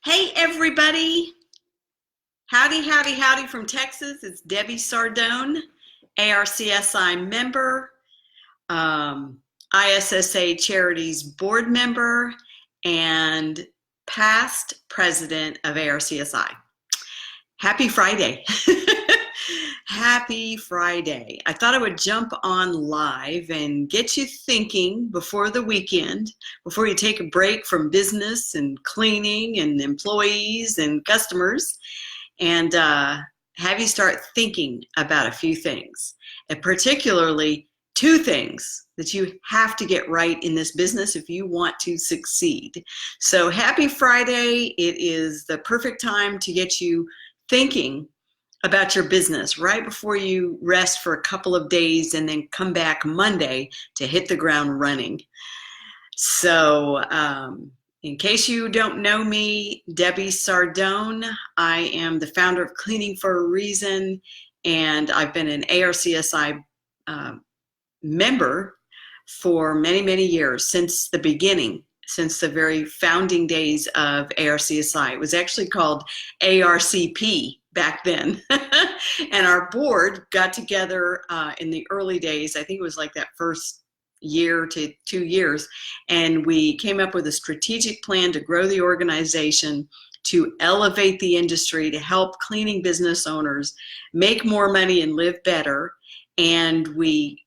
Hey everybody, howdy, howdy, howdy from Texas. It's Debbie Sardone, ARCSI member, ISSA Charities board member, and past president of ARCSI. Happy Friday. Happy Friday. I thought I would jump on live and get you thinking before the weekend, before you take a break from business and cleaning and employees and customers, and have you start thinking about a few things, and particularly two things that you have to get right in this business if you want to succeed. So happy Friday. It is the perfect time to get you thinking about your business right before you rest for a couple of days and then come back Monday to hit the ground running. So in case you don't know me, Debbie Sardone, I am the founder of Cleaning for a Reason, and I've been an ARCSI member for many, many years, since the beginning, since the very founding days of ARCSI. It was actually called ARCP back then. And our board got together in the early days. I think it was like that first year to 2 years. And we came up with a strategic plan to grow the organization, to elevate the industry, to help cleaning business owners make more money and live better. And we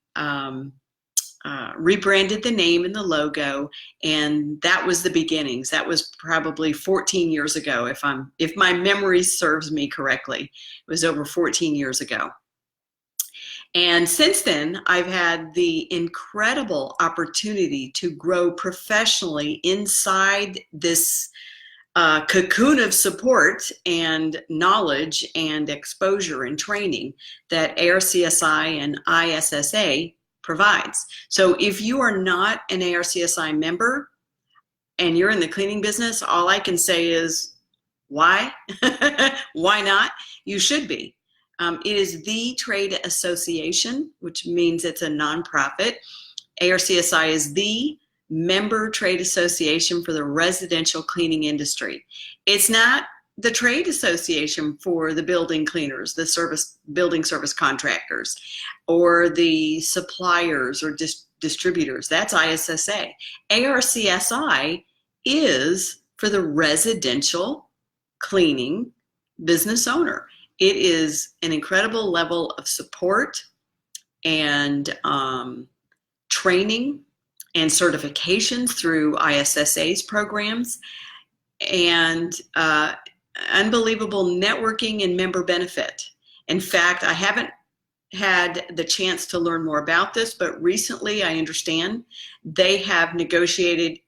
rebranded the name and the logo, and that was the beginnings. That was probably 14 years ago, if my memory serves me correctly. It was over 14 years ago. And since then, I've had the incredible opportunity to grow professionally inside this cocoon of support and knowledge and exposure and training that ARCSI and ISSA provides. So if you are not an ARCSI member and you're in the cleaning business, all I can say is, why? Why not? You should be. It is the trade association, which means it's a nonprofit. ARCSI is the member trade association for the residential cleaning industry. It's not the trade association for the building cleaners, the building service contractors, or the suppliers or distributors. That's ISSA. ARCSI is for the residential cleaning business owner. It is an incredible level of support and training and certifications through ISSA's programs, and unbelievable networking and member benefit. In fact, I haven't had the chance to learn more about this, but recently I understand they have negotiated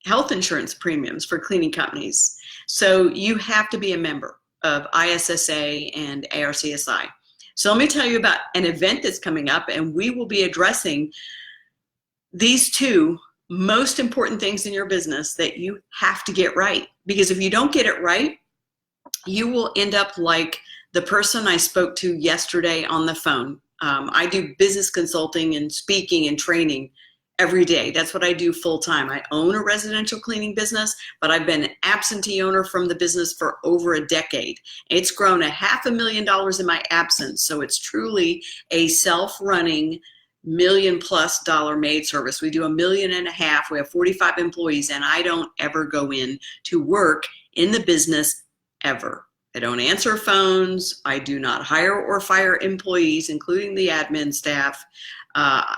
health insurance premiums for cleaning companies. So you have to be a member of ISSA and ARCSI. So let me tell you about an event that's coming up, and we will be addressing these two most important things in your business that you have to get right. Because if you don't get it right, you will end up like the person I spoke to yesterday on the phone. I do business consulting and speaking and training every day. That's what I do full time. I own a residential cleaning business, but I've been an absentee owner from the business for over a decade. It's grown $500,000 in my absence. So it's truly a self-running $1 million+ maid service. We do $1.5 million. We have 45 employees, and I don't ever go in to work in the business ever. I don't answer phones. I do not hire or fire employees, including the admin staff.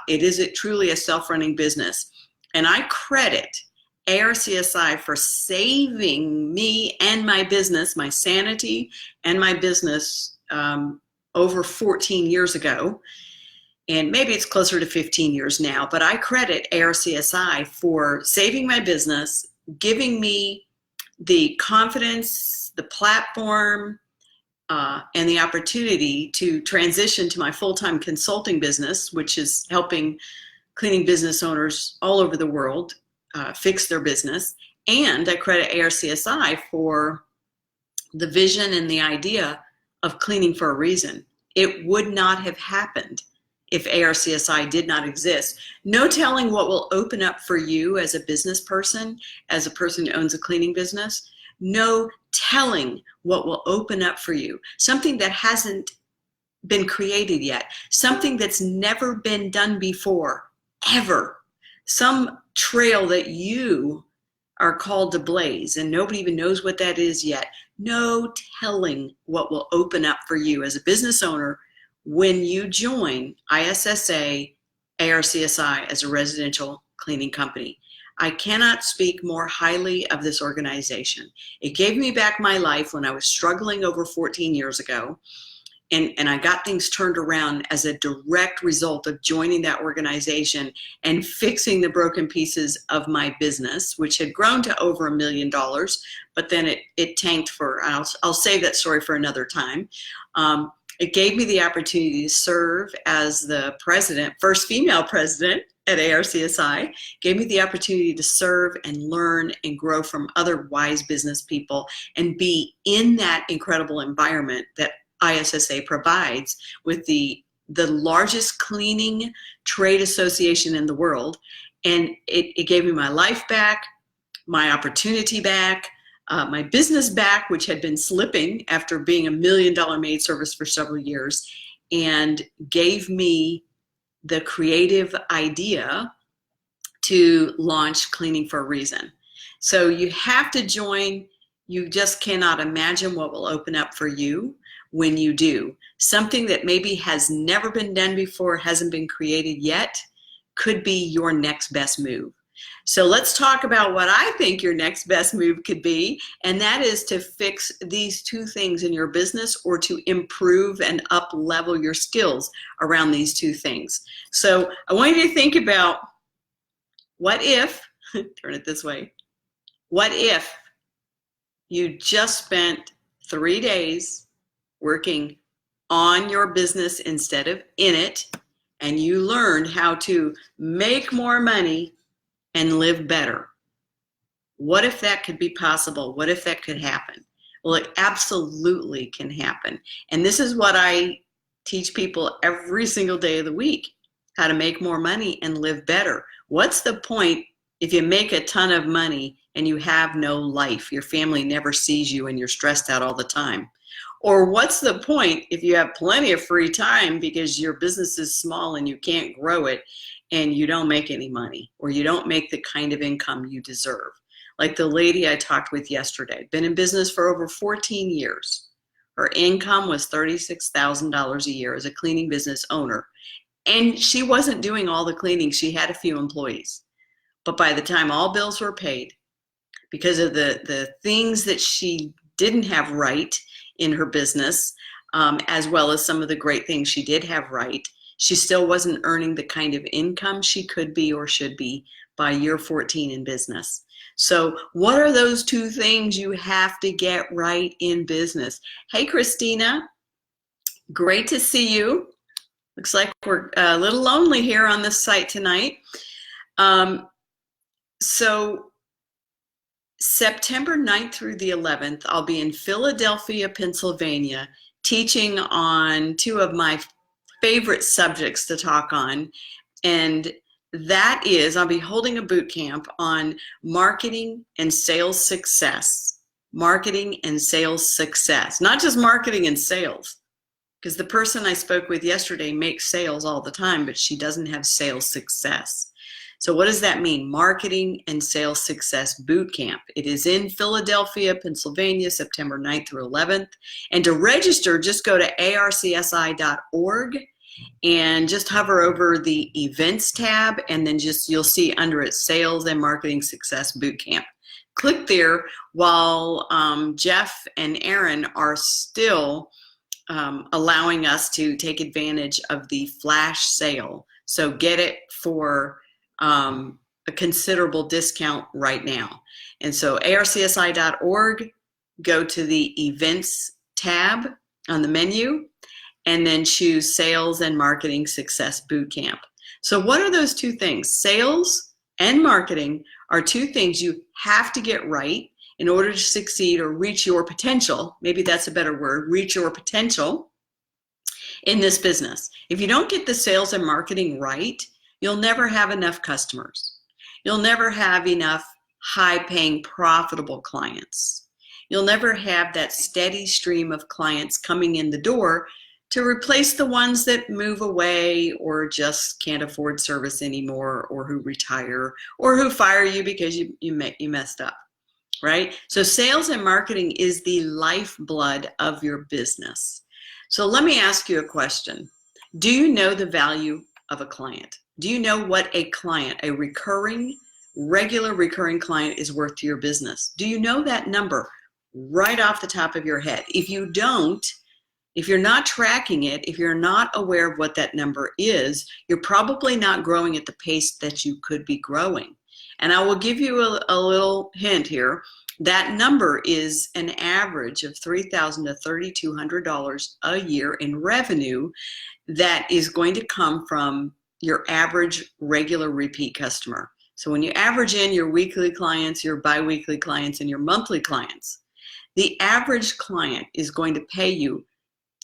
It is truly a self-running business. And I credit ARCSI for saving me and my business, my sanity and my business over 14 years ago. And maybe it's closer to 15 years now, but I credit ARCSI for saving my business, giving me the confidence, the platform, and the opportunity to transition to my full-time consulting business, which is helping cleaning business owners all over the world fix their business. And I credit ARCSI for the vision and the idea of Cleaning for a Reason. It would not have happened if ARCSI did not exist. No telling what will open up for you as a business person, as a person who owns a cleaning business. No telling what will open up for you. Something that hasn't been created yet. Something that's never been done before, ever. Some trail that you are called to blaze and nobody even knows what that is yet. No telling what will open up for you as a business owner when you join ISSA ARCSI as a residential cleaning company. I cannot speak more highly of this organization. It gave me back my life when I was struggling over 14 years ago. And I got things turned around as a direct result of joining that organization and fixing the broken pieces of my business, which had grown to over $1 million, but then it tanked for, I'll save that story for another time. It gave me the opportunity to serve as the president, first female president at ARCSI, gave me the opportunity to serve and learn and grow from other wise business people and be in that incredible environment that ISSA provides with the largest cleaning trade association in the world. And it gave me my life back, my opportunity back, my business back, which had been slipping after being $1 million maid service for several years, and gave me the creative idea to launch Cleaning for a Reason. So you have to join. You just cannot imagine what will open up for you when you do. Something that maybe has never been done before, hasn't been created yet, could be your next best move. So let's talk about what I think your next best move could be, and that is to fix these two things in your business or to improve and up level your skills around these two things. So I want you to think about, what if, turn it this way, what if you just spent 3 days working on your business instead of in it, and you learned how to make more money and live better? What if that could be possible? What if that could happen? Well, it absolutely can happen. And this is what I teach people every single day of the week, how to make more money and live better. What's the point if you make a ton of money and you have no life? Your family never sees you and you're stressed out all the time. Or what's the point if you have plenty of free time because your business is small and you can't grow it and you don't make any money, or you don't make the kind of income you deserve? Like the lady I talked with yesterday, been in business for over 14 years. Her income was $36,000 a year as a cleaning business owner. And she wasn't doing all the cleaning. She had a few employees. But by the time all bills were paid, because of the things that she didn't have right in her business, as well as some of the great things she did have right, she still wasn't earning the kind of income she could be or should be by year 14 in business. So what are those two things you have to get right in business? Hey, Christina, great to see you. Looks like we're a little lonely here on this site tonight. So September 9th through the 11th, I'll be in Philadelphia, Pennsylvania, teaching on two of my favorite subjects to talk on. And that is, I'll be holding a boot camp on marketing and sales success. Marketing and sales success, not just marketing and sales. Because the person I spoke with yesterday makes sales all the time, but she doesn't have sales success. So what does that mean? Marketing and Sales Success Bootcamp. It is in Philadelphia, Pennsylvania, September 9th through 11th. And to register, just go to arcsi.org and just hover over the events tab, and then you'll see under it Sales and Marketing Success Bootcamp. Click there while Jeff and Aaron are still allowing us to take advantage of the flash sale. So get it for a considerable discount right now. And so arcsi.org, go to the events tab on the menu, and then choose Sales and Marketing Success Bootcamp. So what are those two things? Sales and marketing are two things you have to get right in order to succeed or reach your potential. Maybe that's a better word, reach your potential in this business. If you don't get the sales and marketing right, you'll never have enough customers. You'll never have enough high-paying, profitable clients. You'll never have that steady stream of clients coming in the door to replace the ones that move away or just can't afford service anymore, or who retire, or who fire you because you messed up, right? So sales and marketing is the lifeblood of your business. So let me ask you a question. Do you know the value of a client? Do you know what a client, a regular recurring client, is worth to your business? Do you know that number right off the top of your head? If you don't, if you're not tracking it, if you're not aware of what that number is, you're probably not growing at the pace that you could be growing. And I will give you a little hint here. That number is an average of $3,000 to $3,200 a year in revenue that is going to come from your average regular repeat customer. So when you average in your weekly clients, your biweekly clients, and your monthly clients, the average client is going to pay you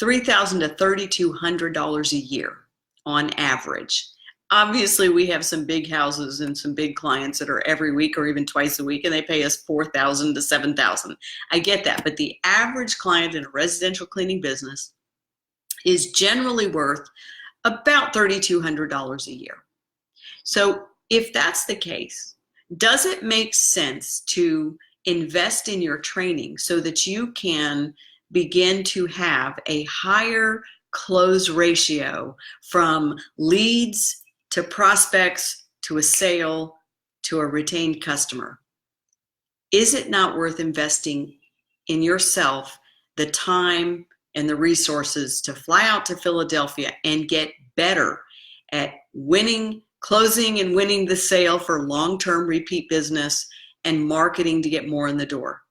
$3,000 to $3,200 a year on average. Obviously, we have some big houses and some big clients that are every week or even twice a week, and they pay us $4,000 to $7,000. I get that, but the average client in a residential cleaning business is generally worth about $3,200 a year. So if that's the case, does it make sense to invest in your training so that you can begin to have a higher close ratio from leads to prospects to a sale to a retained customer? Is it not worth investing in yourself the time and the resources to fly out to Philadelphia and get better at closing and winning the sale for long-term repeat business and marketing to get more in the door?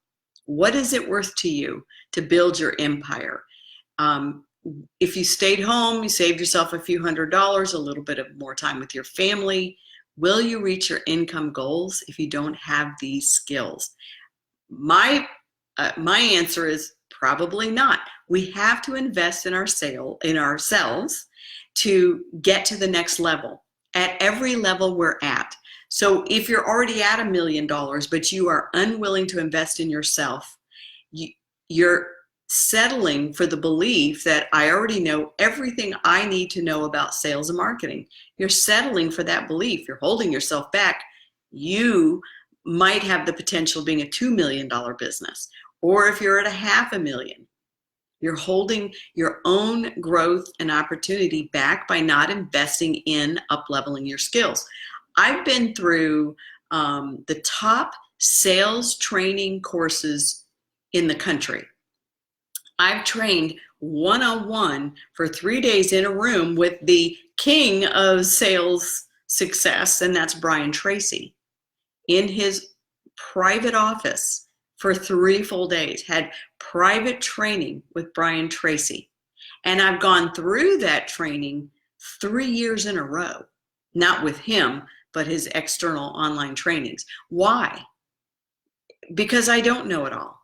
What is it worth to you to build your empire? If you stayed home, you saved yourself a few $100s, a little bit of more time with your family. Will you reach your income goals if you don't have these skills? My answer is probably not. We have to invest in ourselves to get to the next level at every level we're at. So if you're already at $1 million, but you are unwilling to invest in yourself, you're settling for the belief that I already know everything I need to know about sales and marketing. You're settling for that belief. You're holding yourself back. You might have the potential of being a $2 million business. Or if you're at $500,000, you're holding your own growth and opportunity back by not investing in up-leveling your skills. I've been through the top sales training courses in the country. I've trained one-on-one for 3 days in a room with the king of sales success, and that's Brian Tracy, in his private office for 3 full days, had private training with Brian Tracy. And I've gone through that training 3 years in a row, not with him, but his external online trainings. Why? Because I don't know it all.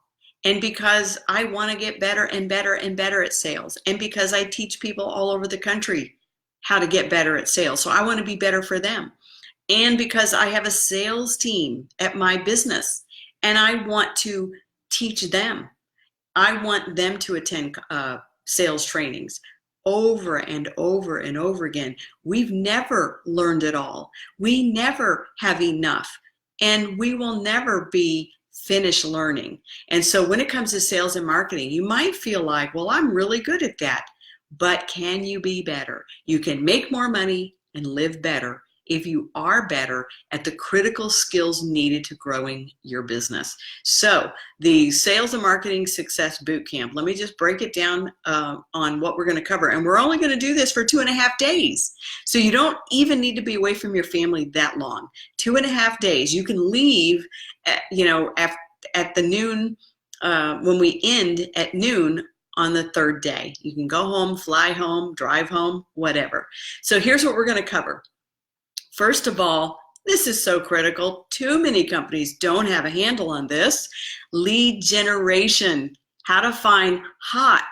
And because I want to get better and better and better at sales. And because I teach people all over the country how to get better at sales. So I want to be better for them. And because I have a sales team at my business and I want to teach them. I want them to attend sales trainings over and over and over again. We've never learned it all. We never have enough. And we will never be finished learning. And so when it comes to sales and marketing, you might feel like, well, I'm really good at that. But can you be better? You can make more money and live better if you are better at the critical skills needed to growing your business. So the Sales and Marketing Success Bootcamp, let me just break it down on what we're going to cover. And we're only going to do this for 2.5 days. So you don't even need to be away from your family that long. 2.5 days. You can leave at the noon, when we end at noon on the 3rd day. You can go home, fly home, drive home, whatever. So here's what we're going to cover. First of all, this is so critical. Too many companies don't have a handle on this. Lead generation, how to find hot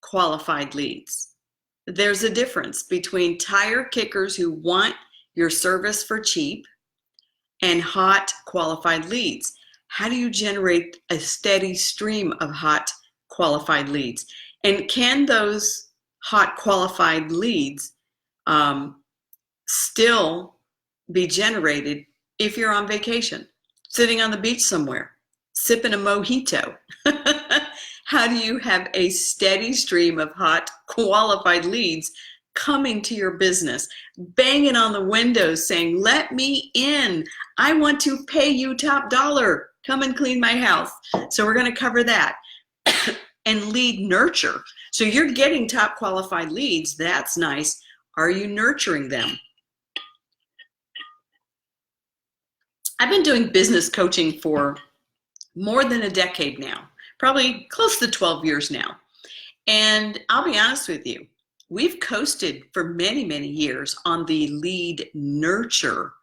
qualified leads. There's a difference between tire kickers who want your service for cheap and hot qualified leads. How do you generate a steady stream of hot qualified leads? And can those hot qualified leads still be generated if you're on vacation, sitting on the beach somewhere, sipping a mojito? How do you have a steady stream of hot qualified leads coming to your business, banging on the windows saying, let me in, I want to pay you top dollar, come and clean my house? So we're going to cover that. And lead nurture. So you're getting top qualified leads. That's nice. Are you nurturing them? I've been doing business coaching for more than a decade now, probably close to 12 years now. And I'll be honest with you, we've coasted for many, many years on the lead nurture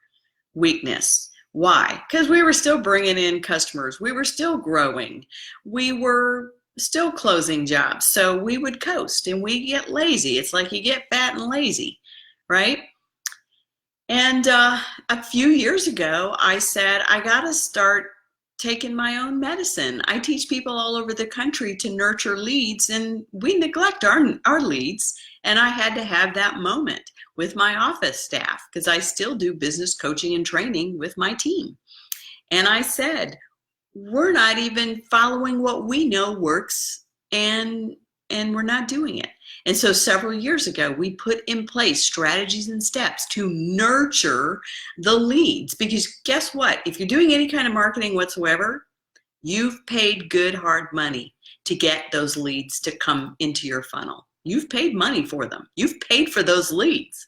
weakness. Why? Because we were still bringing in customers. We were still growing. We were still closing jobs. So we would coast and we get lazy. It's like you get fat and lazy, right? And a few years ago, I said, I got to start taking my own medicine. I teach people all over the country to nurture leads, and we neglect our leads. And I had to have that moment with my office staff because I still do business coaching and training with my team. And I said, we're not even following what we know works, and we're not doing it. And so several years ago, we put in place strategies and steps to nurture the leads. Because guess what? If you're doing any kind of marketing whatsoever, you've paid good, hard money to get those leads to come into your funnel. You've paid money for them. You've paid for those leads.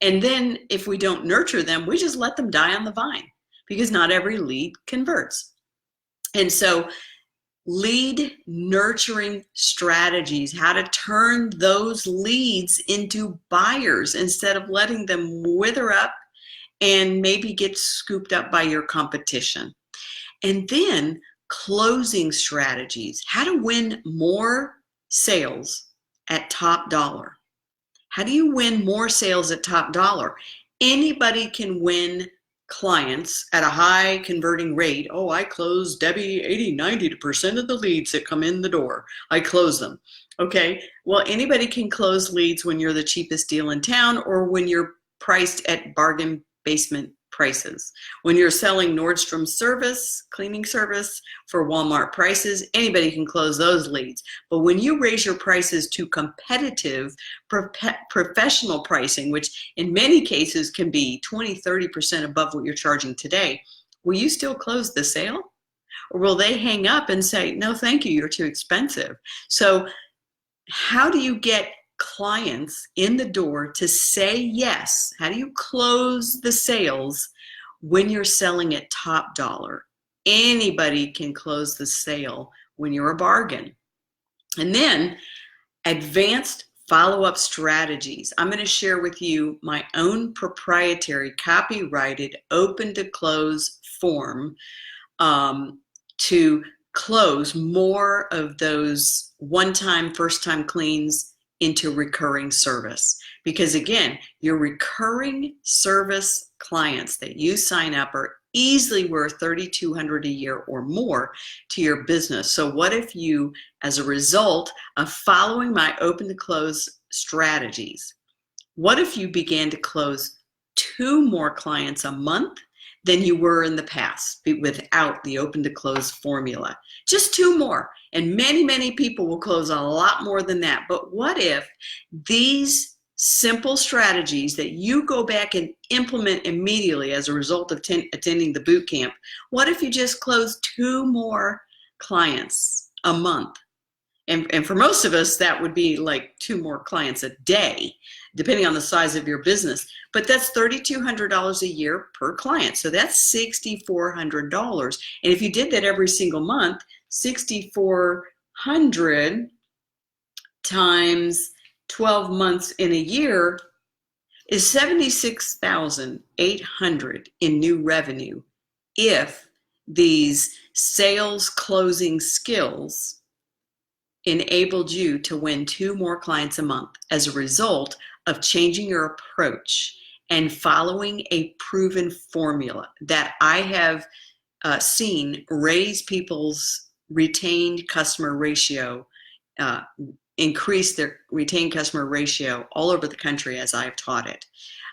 And then if we don't nurture them, we just let them die on the vine because not every lead converts. And so lead nurturing strategies, how to turn those leads into buyers instead of letting them wither up and maybe get scooped up by your competition. And then closing strategies, how to win more sales at top dollar. How do you win more sales at top dollar? Anybody can win clients at a high converting rate. Oh, I close, Debbie, 80-90% of the leads that come in the door, I close them. Okay, well, anybody can close leads when you're the cheapest deal in town or when you're priced at bargain basement prices. When you're selling Nordstrom service, cleaning service for Walmart prices, anybody can close those leads. But when you raise your prices to competitive professional pricing, which in many cases can be 20-30% above what you're charging today, will you still close the sale? Or will they hang up and say, no, thank you, you're too expensive? So how do you get clients in the door to say yes? How do you close the sales when you're selling at top dollar? Anybody can close the sale when you're a bargain. And then advanced follow-up strategies. I'm going to share with you my own proprietary copyrighted open to close form to close more of those one-time, first-time cleans into recurring service. Because again, your recurring service clients that you sign up are easily worth $3,200 a year or more to your business. So what if you, as a result of following my open to close strategies, what if you began to close 2 more clients a month than you were in the past without the open to close formula? Just 2 more. And many, many people will close a lot more than that. But what if these simple strategies that you go back and implement immediately as a result of attending the boot camp, what if you just close 2 more clients a month? And for most of us, that would be like 2 more clients a day, depending on the size of your business. But that's $3,200 a year per client. So that's $6,400. And if you did that every single month, 6,400 times 12 months in a year is $76,800 in new revenue if these sales closing skills enabled you to win 2 more clients a month as a result of changing your approach and following a proven formula that I have seen raise people's retained customer ratio, increase their retained customer ratio all over the country as I've taught it.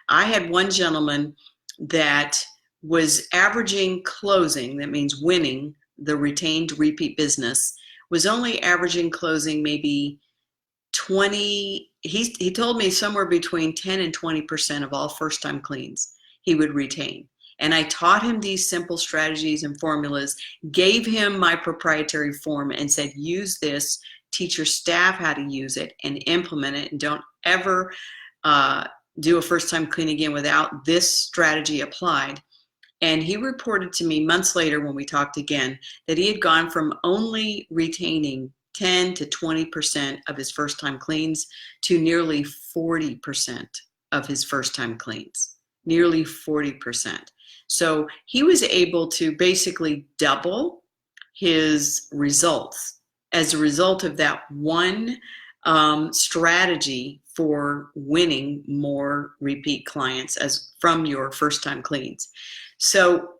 I had one gentleman that was averaging closing, that means winning the retained repeat business, was only averaging closing maybe 20, he told me somewhere between 10 and 20% of all first-time cleans he would retain. And I taught him these simple strategies and formulas, gave him my proprietary form and said, use this, teach your staff how to use it and implement it, and don't ever do a first-time clean again without this strategy applied. And he reported to me months later when we talked again that he had gone from only retaining 10 to 20% of his first-time cleans to nearly 40% of his first-time cleans, nearly 40%. So he was able to basically double his results as a result of that one strategy for winning more repeat clients from your first-time cleans. So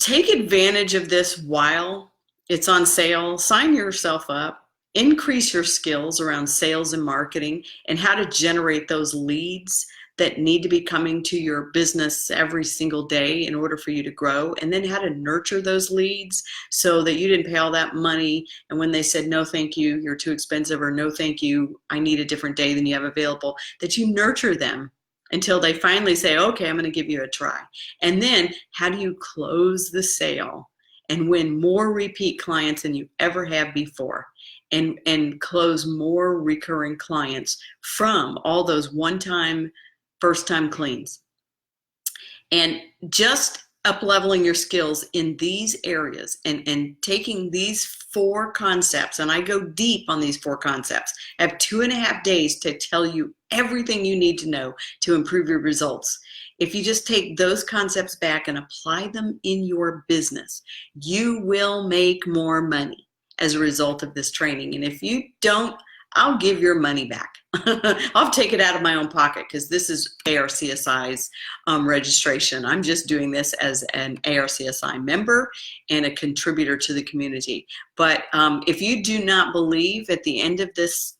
take advantage of this while it's on sale. Sign yourself up, increase your skills around sales and marketing and how to generate those leads that need to be coming to your business every single day in order for you to grow, and then how to nurture those leads so that you didn't pay all that money, and when they said no thank you, you're too expensive, or no thank you, I need a different day than you have available, that you nurture them until they finally say, okay, I'm going to give you a try. And then how do you close the sale and win more repeat clients than you ever have before, and close more recurring clients from all those one-time first-time cleans. And just up-leveling your skills in these areas and taking these 4 concepts, and I go deep on these 4 concepts. I have 2.5 days to tell you everything you need to know to improve your results. If you just take those concepts back and apply them in your business, you will make more money as a result of this training. And if you don't, I'll give your money back. I'll take it out of my own pocket because this is ARCSI's registration. I'm just doing this as an ARCSI member and a contributor to the community. But if you do not believe at the end of this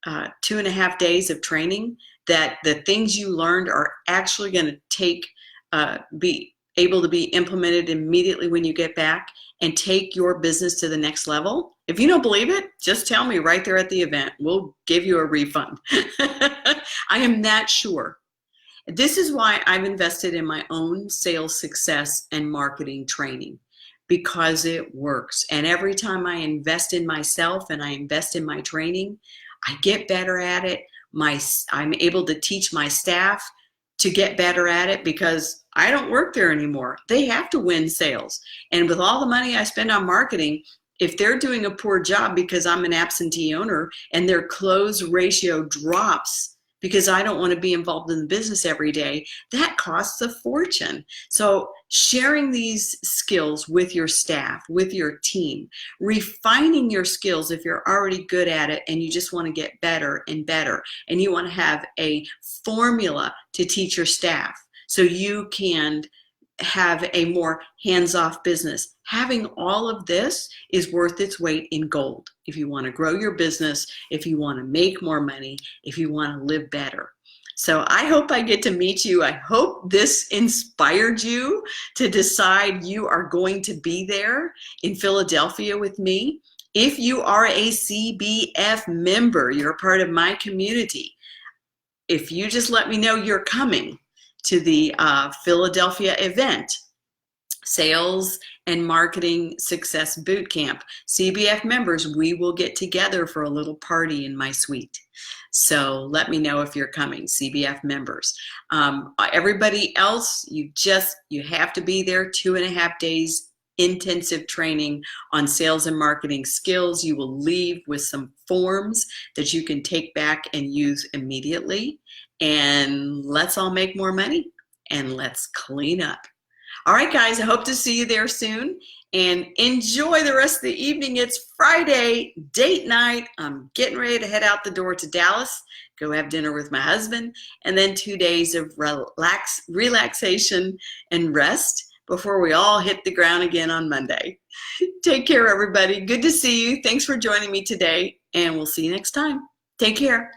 2.5 days of training that the things you learned are actually going to be able to be implemented immediately when you get back and take your business to the next level, if you don't believe it, just tell me right there at the event. We'll give you a refund. I am that sure. This is why I've invested in my own sales success and marketing training, because it works. And every time I invest in myself and I invest in my training, I get better at it. I'm able to teach my staff to get better at it because I don't work there anymore. They have to win sales. And with all the money I spend on marketing, if they're doing a poor job because I'm an absentee owner and their close ratio drops because I don't want to be involved in the business every day, that costs a fortune. So sharing these skills with your staff, with your team, refining your skills if you're already good at it and you just want to get better and better, and you want to have a formula to teach your staff so you can have a more hands-off business. Having all of this is worth its weight in gold if you want to grow your business, if you want to make more money, if you want to live better. So I hope I get to meet you. I hope this inspired you to decide you are going to be there in Philadelphia with me. If you are a CBF member, you're a part of my community. If you just let me know you're coming to the Philadelphia event, Sales and Marketing Success Bootcamp, CBF members, we will get together for a little party in my suite. So let me know if you're coming, CBF members. Everybody else, you have to be there. 2.5 days intensive training on sales and marketing skills. You will leave with some forms that you can take back and use immediately. And let's all make more money and let's clean up. All right, guys, I hope to see you there soon and enjoy the rest of the evening. It's Friday, date night. I'm getting ready to head out the door to Dallas, go have dinner with my husband, and then 2 days of relaxation and rest. before we all hit the ground again on Monday. Take care, everybody. Good to see you. Thanks for joining me today, and we'll see you next time. Take care.